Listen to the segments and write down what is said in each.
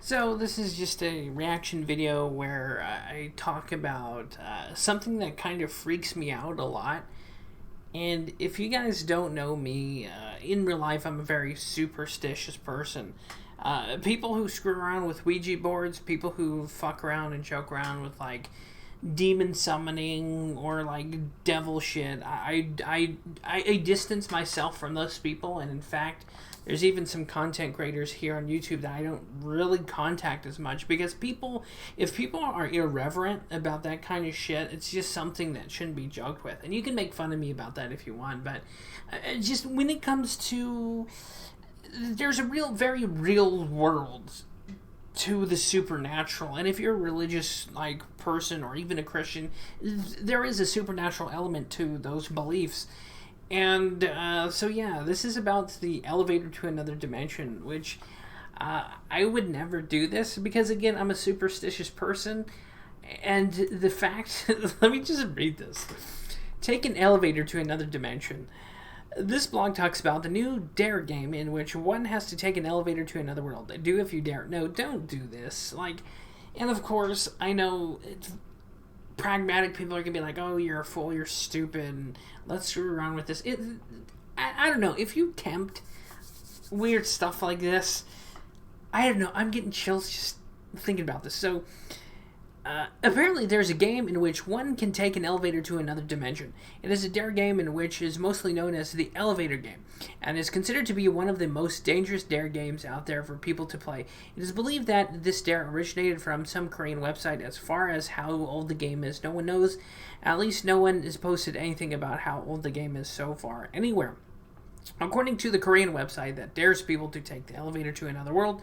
So this is just a reaction video where I talk about something that kind of freaks me out a lot. And if you guys don't know me, in real life I'm a very superstitious person. People who screw around with Ouija boards, people who fuck around and joke around with like demon summoning or like devil shit, I distance myself from those people. And in fact, there's even some content creators here on YouTube that I don't really contact as much because if people are irreverent about that kind of shit, it's just something that shouldn't be joked with. And you can make fun of me about that if you want, but just when it comes to, there's a very real world to the supernatural, and if you're a religious person or even a Christian, there is a supernatural element to those beliefs. And so yeah, this is about the elevator to another dimension, which I would never do this because again, I'm a superstitious person. And the fact, let me just read this. Take an elevator to another dimension. This blog talks about the new Dare game in which one has to take an elevator to another world. Do if you dare. No, don't do this. And of course, I know pragmatic people are going to be like, oh, you're a fool, you're stupid, and let's screw around with this. I don't know. If you tempt weird stuff like this, I don't know. I'm getting chills just thinking about this. So, apparently there's a game in which one can take an elevator to another dimension. It is a dare game in which is mostly known as the elevator game, and is considered to be one of the most dangerous dare games out there for people to play. It is believed that this dare originated from some Korean website. As far as how old the game is, no one knows. At least no one has posted anything about how old the game is so far anywhere. According to the Korean website that dares people to take the elevator to another world,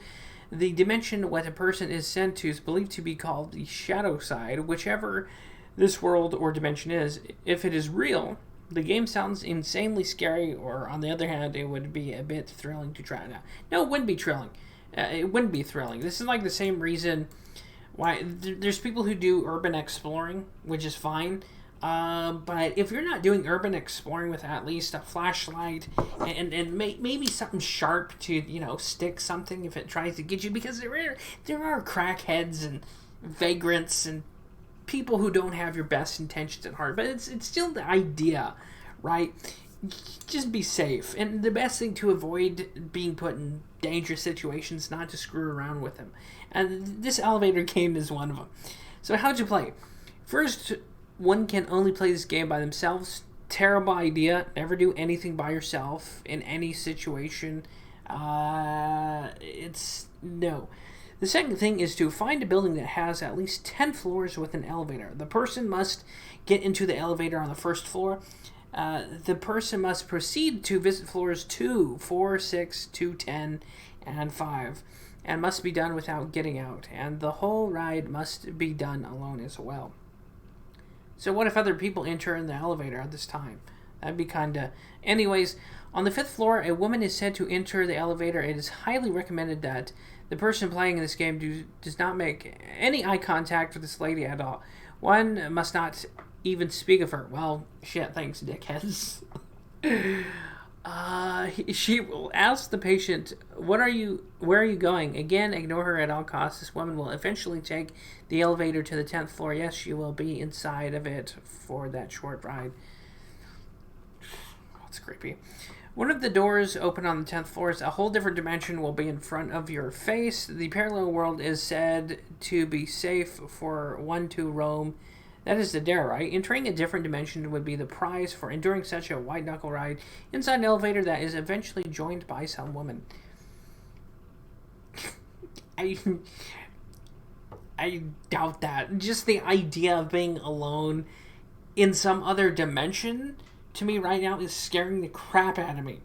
the dimension what a person is sent to is believed to be called the ShadowSide, whichever this world or dimension is. If it is real, the game sounds insanely scary, or on the other hand, it would be a bit thrilling to try it out. No, it wouldn't be thrilling. It wouldn't be thrilling. This is like the same reason why there's people who do urban exploring, which is fine. But if you're not doing urban exploring with at least a flashlight and maybe something sharp to, stick something if it tries to get you, because there are crackheads and vagrants and people who don't have your best intentions at heart, but it's still the idea, right? Just be safe, and the best thing to avoid being put in dangerous situations, not to screw around with them. And this elevator game is one of them. So how'd you play? First, one can only play this game by themselves. Terrible idea. Never do anything by yourself in any situation. It's no. The second thing is to find a building that has at least 10 floors with an elevator. The person must get into the elevator on the first floor. The person must proceed to visit floors 2, 4, 6, 2, 10, and 5, and must be done without getting out. And the whole ride must be done alone as well. So what if other people enter in the elevator at this time? That'd be kinda... Anyways, on the 5th floor, a woman is said to enter the elevator. It is highly recommended that the person playing in this game does not make any eye contact with this lady at all. One must not even speak of her. Well, shit, thanks, dickheads. She will ask the patient, where are you going? Again, ignore her at all costs. This woman will eventually take the elevator to the 10th floor. Yes, she will be inside of it for that short ride. That's creepy. One of the doors open on the 10th floor. A whole different dimension will be in front of your face. The parallel world is said to be safe for one to roam. That is the dare, right? Entering a different dimension would be the prize for enduring such a white-knuckle ride inside an elevator that is eventually joined by some woman. I doubt that. Just the idea of being alone in some other dimension, to me right now, is scaring the crap out of me.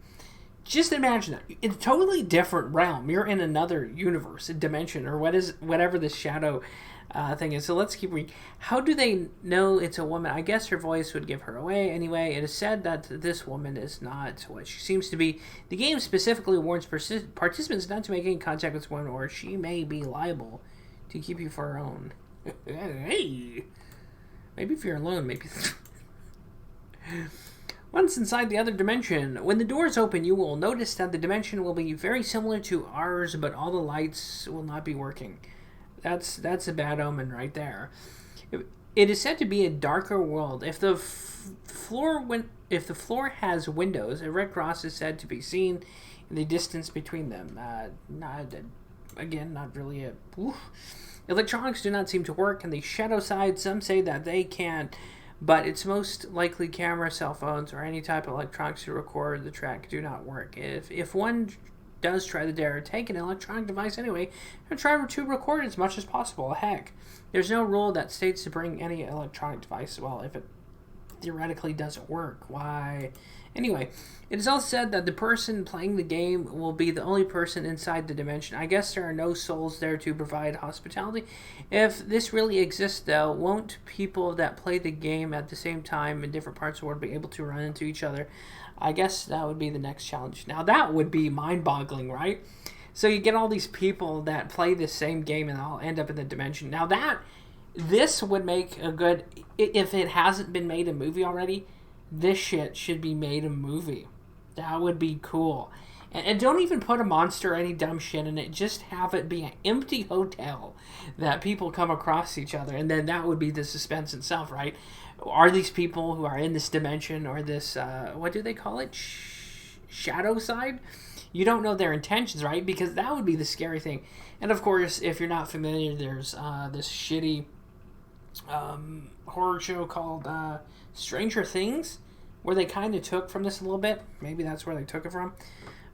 Just imagine that. In a totally different realm. You're in another universe, a dimension, or whatever this shadow thing is. So let's keep reading. How do they know it's a woman? I guess her voice would give her away. Anyway, it is said that this woman is not what she seems to be. The game specifically warns participants not to make any contact with this woman, or she may be liable to keep you for her own. Hey! Maybe if you're alone, maybe... Once inside the other dimension, when the doors open, you will notice that the dimension will be very similar to ours, but all the lights will not be working. That's a bad omen right there. It is said to be a darker world. If the floor has windows, a red cross is said to be seen in the distance between them. Not really a. Oof. Electronics do not seem to work, and the shadow side, some say that they can't, but it's most likely camera, cell phones, or any type of electronics to record the track do not work. If one does try the dare, take an electronic device anyway, and try to record as much as possible. Heck, there's no rule that states to bring any electronic device. Well, if it theoretically doesn't work, why? Anyway, it is also said that the person playing the game will be the only person inside the dimension. I guess there are no souls there to provide hospitality. If this really exists, though, won't people that play the game at the same time in different parts of the world be able to run into each other? I guess that would be the next challenge. Now, that would be mind-boggling, right? So you get all these people that play the same game and all end up in the dimension. Now, this would make a good... If it hasn't been made a movie already, this shit should be made a movie. That would be cool. And don't even put a monster or any dumb shit in it. Just have it be an empty hotel that people come across each other. And then that would be the suspense itself, right? Are these people who are in this dimension or this, what do they call it? ShadowSide? You don't know their intentions, right? Because that would be the scary thing. And of course, if you're not familiar, there's this shitty horror show called Stranger Things, where they kind of took from this a little bit. Maybe that's where they took it from.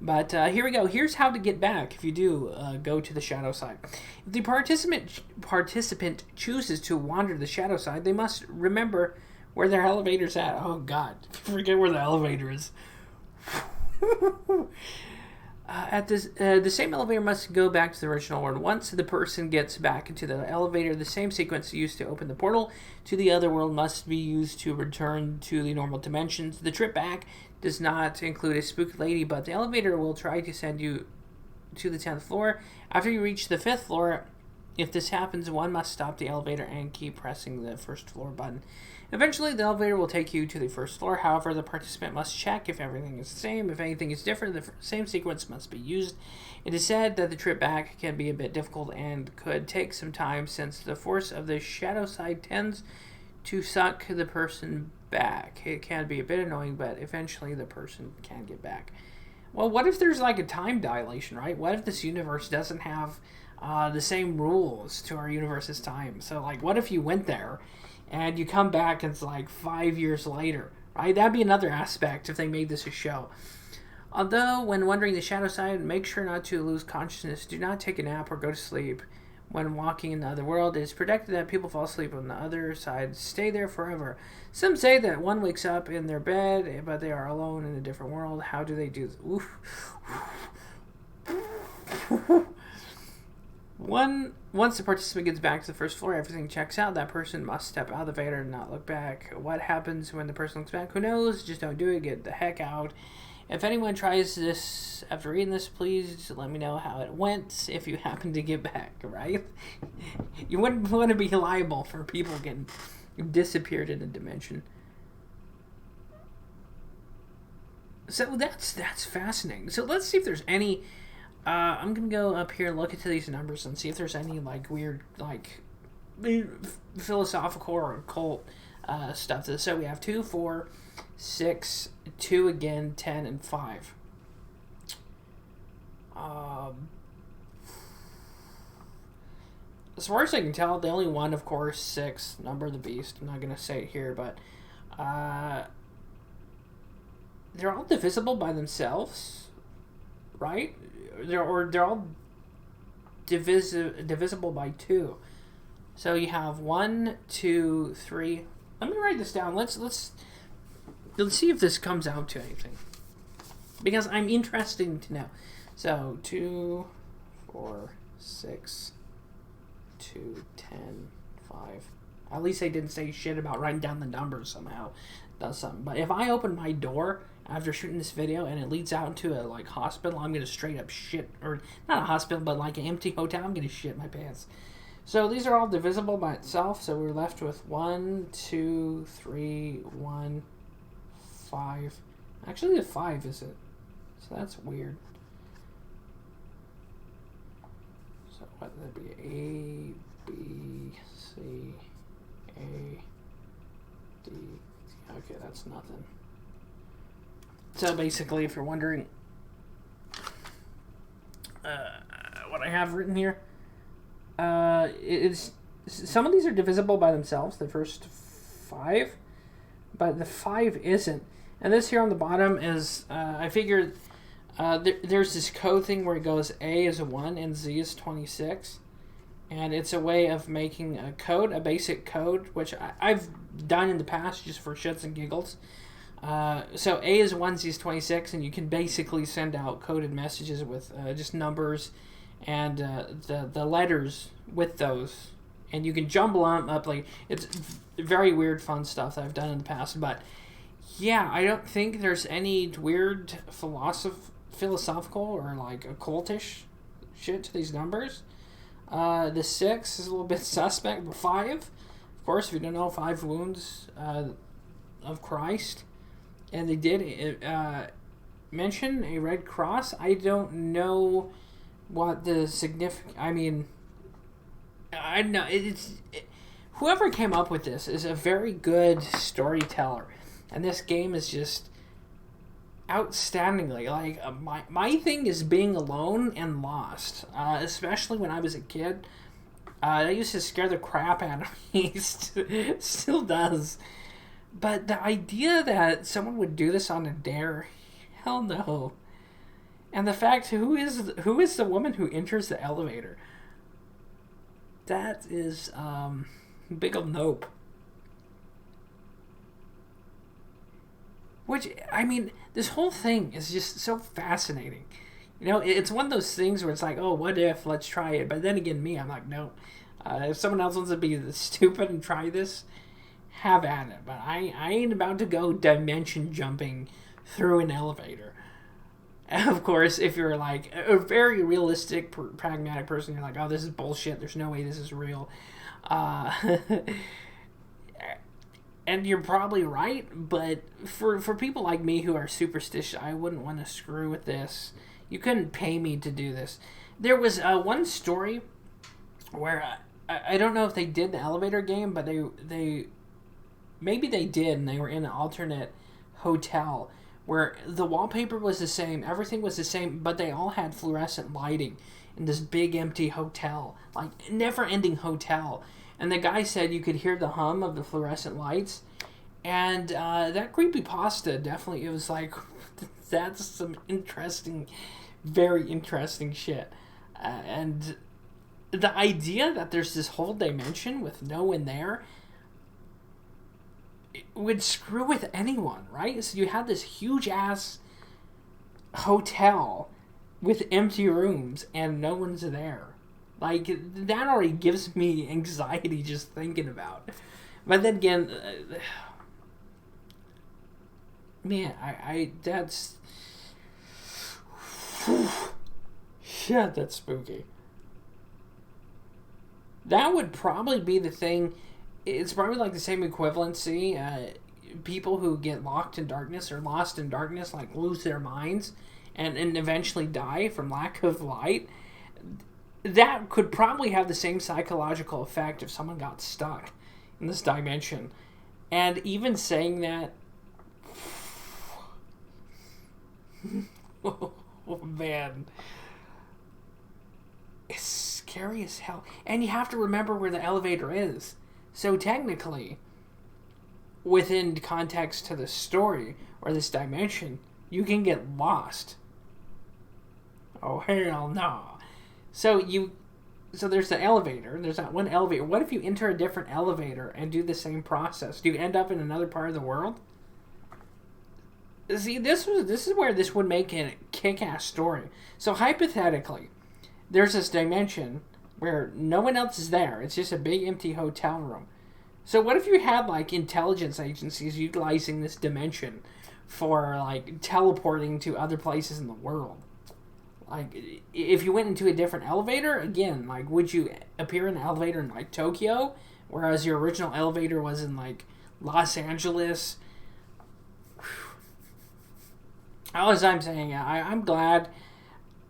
But here we go. Here's how to get back if you do go to the shadow side. If the participant chooses to wander to the shadow side, they must remember where their elevator's at. Oh, God. Forget where the elevator is. The same elevator must go back to the original world. Once the person gets back into the elevator, the same sequence used to open the portal to the other world must be used to return to the normal dimensions. The trip back does not include a spooky lady, but the elevator will try to send you to the 10th floor. After you reach the 5th floor, if this happens, one must stop the elevator and keep pressing the first floor button. Eventually, the elevator will take you to the first floor. However, the participant must check if everything is the same. If anything is different, the same sequence must be used. It is said that the trip back can be a bit difficult and could take some time since the force of the shadow side tends to suck the person back. It can be a bit annoying, but eventually the person can get back. Well, what if there's like a time dilation, right? What if this universe doesn't have the same rules to our universe's time? So, like, what if you went there and you come back and it's like 5 years later, right? That'd be another aspect if they made this a show. Although, when wandering the shadow side, make sure not to lose consciousness. Do not take a nap or go to sleep. When walking in the other world, it is predicted that people fall asleep on the other side, stay there forever. Some say that one wakes up in their bed, but they are alone in a different world. How do they do this? Oof. Once the participant gets back to the first floor, everything checks out. That person must step out of the elevator and not look back. What happens when the person looks back? Who knows? Just don't do it. Get the heck out. If anyone tries this after reading this, please let me know how it went if you happen to get back, right? You wouldn't want to be liable for people getting disappeared in a dimension. So that's fascinating. So let's see if there's any... I'm going to go up here and look into these numbers and see if there's any, like, weird, like, philosophical or occult stuff to this. So we have 2, 4, 6, 2 again, 10, and 5. As far as I can tell, the only one, of course, 6, number of the beast. I'm not going to say it here, but they're all divisible by themselves, right? They're all divisible by 2. So you have 1, 2, 3. Let me write this down. Let's see if this comes out to anything, because I'm interested to know. So 2, 4, 6, 2, 10, 5. At least they didn't say shit about writing down the numbers somehow. Does something. But if I open my door after shooting this video and it leads out into a like hospital, I'm gonna straight up shit, or not a hospital, but like an empty hotel. I'm gonna shit my pants. So these are all divisible by itself. So we're left with 1, 2, 3, 1, 5. Actually, the 5 is it. So that's weird. So what would that be? A, B, C, A, D. Okay, that's nothing. So basically, if you're wondering what I have written here, it's some of these are divisible by themselves, the first 5, but the 5 isn't. And this here on the bottom is, I figured there's this code thing where it goes A is a 1 and Z is 26. And it's a way of making a code, a basic code, which I've done in the past just for shits and giggles. So A is 1, Z is 26, and you can basically send out coded messages with just numbers and the letters with those. And you can jumble them up. Like, it's very weird, fun stuff that I've done in the past. But, yeah, I don't think there's any weird philosophical or, like, occultish shit to these numbers. The 6 is a little bit suspect. The 5, of course, if you don't know, 5 wounds of Christ. And they did mention a red cross. I don't know what the significant... I mean, I know whoever came up with this is a very good storyteller. And this game is just outstandingly, like, my thing is being alone and lost, especially when I was a kid. That used to scare the crap out of me. Still does. But the idea that someone would do this on a dare, hell no. And the fact, who is the woman who enters the elevator? That is big ol' nope. Which, I mean, this whole thing is just so fascinating. You know, it's one of those things where it's like, oh, what if, let's try it. But then again, I'm like, no. If someone else wants to be stupid and try this, have at it. But I ain't about to go dimension jumping through an elevator. And of course, if you're like a very realistic, pragmatic person, you're like, oh, this is bullshit. There's no way this is real. And you're probably right, but for people like me who are superstitious, I wouldn't want to screw with this. You couldn't pay me to do this. There was one story where I don't know if they did the elevator game, but they maybe they did, and they were in an alternate hotel where the wallpaper was the same, everything was the same, but they all had fluorescent lighting in this big empty hotel, like never-ending hotel. And the guy said you could hear the hum of the fluorescent lights. And that creepypasta, definitely, it was like, that's some interesting, very interesting shit. And the idea that there's this whole dimension with no one there, it would screw with anyone, right? So you had this huge-ass hotel with empty rooms and no one's there. Like, that already gives me anxiety just thinking about it. But then again, man, that's... Shit, that's spooky. That would probably be the thing. It's probably like the same equivalency. People who get locked in darkness or lost in darkness, like, lose their minds and eventually die from lack of light. That could probably have the same psychological effect if someone got stuck in this dimension. And even saying that... oh, man. It's scary as hell. And you have to remember where the elevator is. So technically, within context to the story, or this dimension, you can get lost. Oh, hell no. So there's the elevator. There's that one elevator. What if you enter a different elevator and do the same process? Do you end up in another part of the world? See, this is where this would make a kick-ass story. So hypothetically, there's this dimension where no one else is there. It's just a big empty hotel room. So what if you had, like, intelligence agencies utilizing this dimension for, like, teleporting to other places in the world? Like, if you went into a different elevator, again, like, would you appear in an elevator in, like, Tokyo, whereas your original elevator was in, like, Los Angeles? All as I'm saying, I'm glad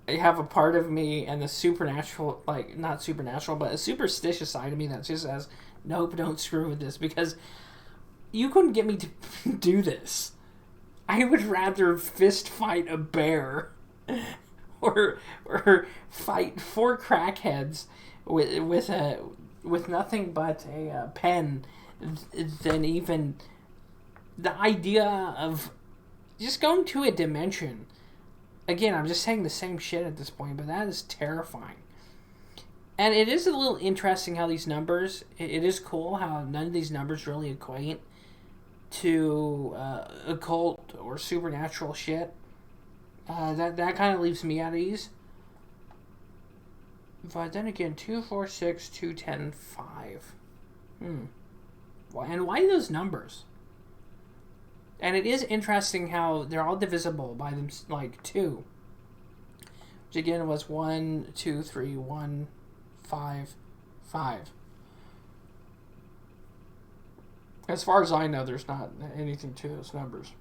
I have a part of me and the supernatural, like, not supernatural, but a superstitious side of me that just says, nope, don't screw with this, because you couldn't get me to do this. I would rather fist fight a bear or fight 4 crackheads with nothing but a pen than even the idea of just going to a dimension. Again, I'm just saying the same shit at this point, but that is terrifying. And it is a little interesting how these numbers, it is cool how none of these numbers really equate to occult or supernatural shit. That kind of leaves me at ease. But then again, 2, 4, 6, 2, 10, 5. And why those numbers? And it is interesting how they're all divisible by them, like 2. Which again was 1, 2, 3, 1, 5, 5. As far as I know, there's not anything to those numbers.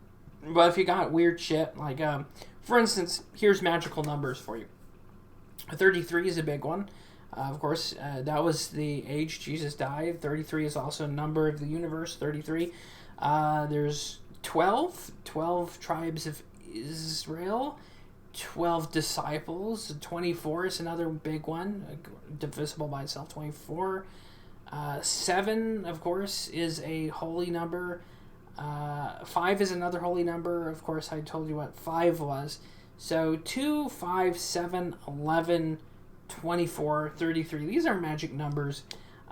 But if you got weird shit, like, for instance, here's magical numbers for you. 33 is a big one. Of course, that was the age Jesus died. 33 is also a number of the universe, 33. There's 12 tribes of Israel, 12 disciples. 24 is another big one, divisible by itself, 24. 7, of course, is a holy number. 5 is another holy number. Of course, I told you what 5 was. So 2, 5, 7, 11, 24, 33. These are magic numbers.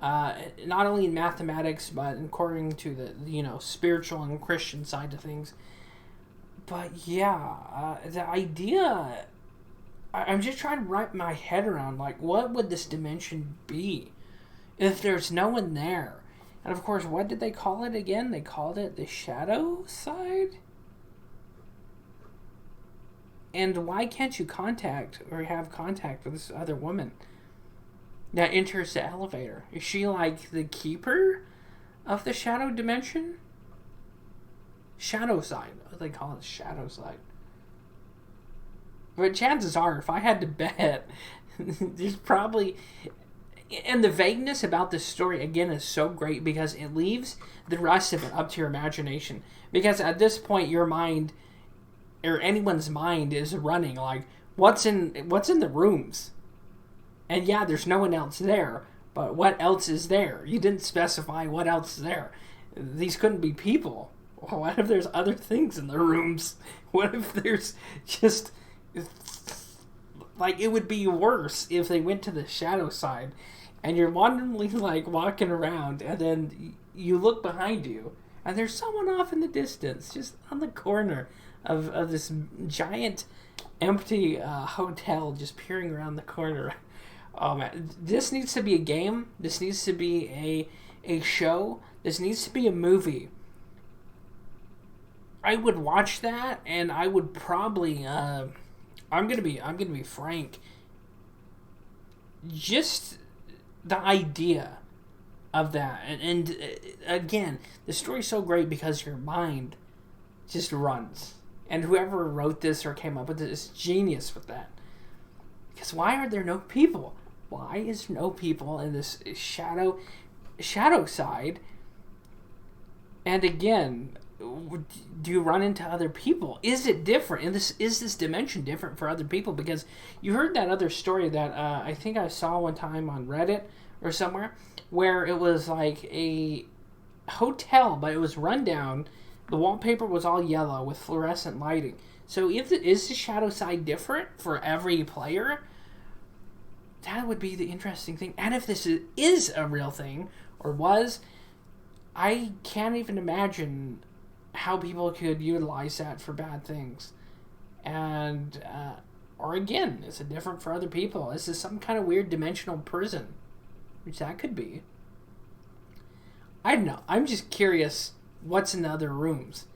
Not only in mathematics, but according to the spiritual and Christian side of things. But yeah, the idea, I'm just trying to wrap my head around, like, what would this dimension be if there's no one there? And of course, what did they call it again? They called it the ShadowSide? And why can't you contact or have contact with this other woman that enters the elevator? Is she like the keeper of the shadow dimension? ShadowSide. They call it ShadowSide. But chances are, if I had to bet, there's probably... And the vagueness about this story, again, is so great because it leaves the rest of it up to your imagination. Because at this point, your mind, or anyone's mind, is running like, what's in the rooms? And yeah, there's no one else there, but what else is there? You didn't specify what else is there. These couldn't be people. What if there's other things in the rooms? What if there's just... Like, it would be worse if they went to the shadow side and you're wantonly, like, walking around and then you look behind you and there's someone off in the distance, just on the corner of this giant empty hotel, just peering around the corner. Oh, man. This needs to be a game. This needs to be a show. This needs to be a movie. I would watch that, and I would probably... I'm gonna be frank. Just the idea of that, and again, the story's so great because your mind just runs, and whoever wrote this or came up with it is genius with that. Because why are there no people? Why is no people in this shadow side? And again, do you run into other people? Is it different? And is this dimension different for other people? Because you heard that other story that I think I saw one time on Reddit or somewhere, where it was like a hotel, but it was run down. The wallpaper was all yellow with fluorescent lighting. So is the shadow side different for every player? That would be the interesting thing. And if this is a real thing, or was, I can't even imagine how people could utilize that for bad things. And, or again, is it different for other people? Is this some kind of weird dimensional prison? Which that could be. I don't know. I'm just curious what's in the other rooms.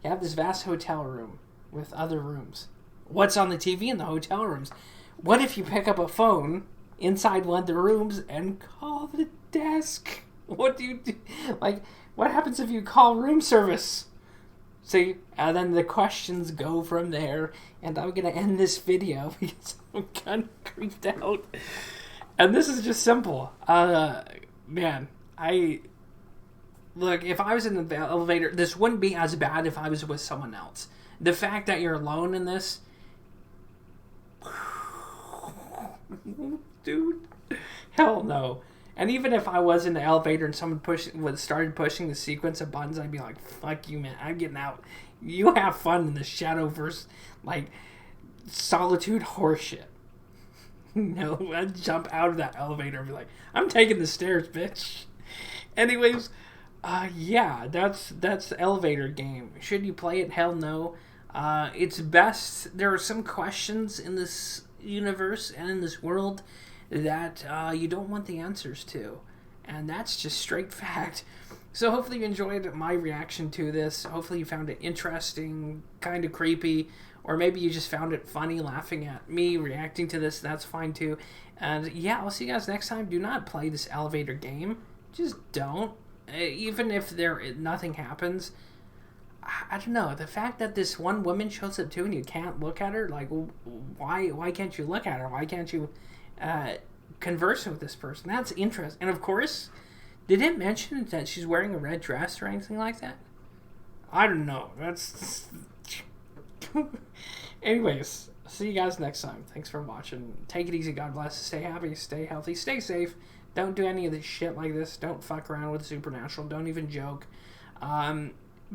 You have this vast hotel room with other rooms. What's on the TV in the hotel rooms? What if you pick up a phone inside one of the rooms and call the desk? What do you do? Like, what happens if you call room service? See, and then the questions go from there, and I'm gonna end this video because I'm kind of creeped out. And this is just simple. Man, look, if I was in the elevator, this wouldn't be as bad if I was with someone else. The fact that you're alone in this, dude, hell no. And even if I was in the elevator and someone started pushing the sequence of buttons, I'd be like, fuck you, man, I'm getting out. You have fun in the Shadowverse, like, solitude horseshit. No, I'd jump out of that elevator and be like, I'm taking the stairs, bitch. Anyways, yeah, that's the elevator game. Should you play it? Hell no. It's best. There are some questions in this universe and in this world that you don't want the answers to, and that's just straight fact. So hopefully you enjoyed my reaction to this. Hopefully you found it interesting, kind of creepy, or maybe you just found it funny laughing at me reacting to this. That's fine too. And yeah, I'll see you guys next time. Do not play this elevator game. Just don't. Even if nothing happens. I don't know. The fact that this one woman shows up too and you can't look at her, like, why can't you look at her? Why can't you converse with this person? That's interesting. And of course, did it mention that she's wearing a red dress or anything like that? I don't know. That's... Anyways, see you guys next time. Thanks for watching. Take it easy. God bless. Stay happy. Stay healthy. Stay safe. Don't do any of this shit like this. Don't fuck around with the supernatural. Don't even joke.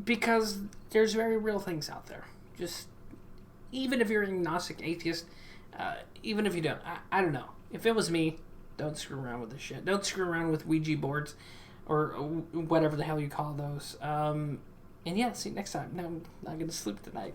Because there's very real things out there. Just, even if you're an agnostic atheist, even if you don't, I don't know. If it was me, don't screw around with this shit. Don't screw around with Ouija boards or whatever the hell you call those. And yeah, see you next time. Now I'm not going to sleep tonight.